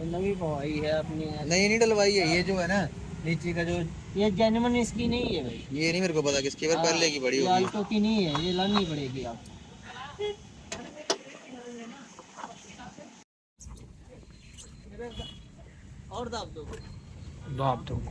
नवी पवाई है अपनी। नहीं नहीं डलवाई है, ये जो है ना नीचे का जो, ये जेन्युइन इसकी नहीं है भाई। ये नहीं मेरे को पता किसकी, पर पहले की बड़ी ये होगी। आल्टो की नहीं है, ये लानी पड़ेगी आप। और दाब दो। दाब दो।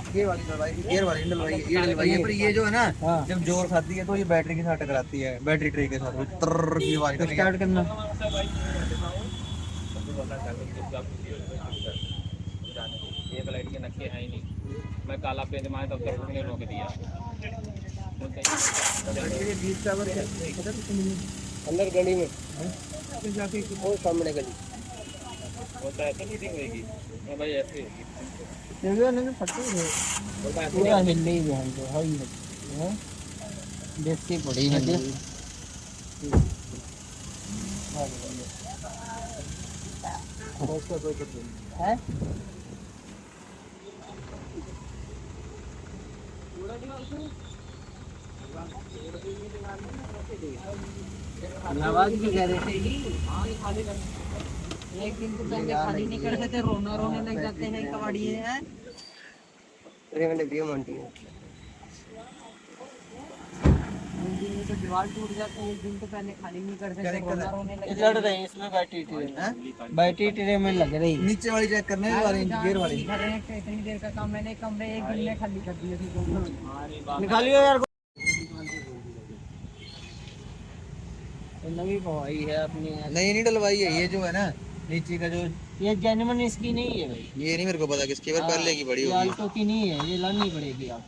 गियर वाली डलवाई है, ये डलवाई है, पर ये जो है ना जब जोर खाती है तो ये बैटरी के साथ टकराती है, बैटरी ट्रे के साथ वो ट्रर की आवाज करती है। स्टार्ट करना। ये ब्लाइट के नक्के है ही नहीं, मैं काला पेज मारे तब तक उसने रोक दिया। अंदर गली में जाके वो सामने गली वो तो ऐसे नहीं होगी भाई, ऐसे नहीं फटे पूरा हिल ही है तो हाई है देखती पड़ी है है। आवाज भी कह रहे थे एक दिन तो पहले खाली नहीं कर सकते, रोने लग जाते हैं कबाड़ी है। तो दीवार टूट जाते हैं, एक दिन तो पहले खाली नहीं कर सकते, रोने लड़ रहे हैं इसमें। बैटरी ट्रे में लग रही है। नीचे वाली चेक करना है, वाली गियर वाली। इतनी देर का काम मैंने कमरे एक दिन में खाली कर दिए थे। निकालियो यार। नवी पवाई है अपनी। नहीं नहीं डलवाई है, ये जो है ना नीचे का जो, ये जेन्युइन इसकी नहीं है भाई। ये नहीं मेरे को पता किसकी, पर पहले की बड़ी ये होगी। आल्टो की नहीं है, ये लानी पड़ेगी आप।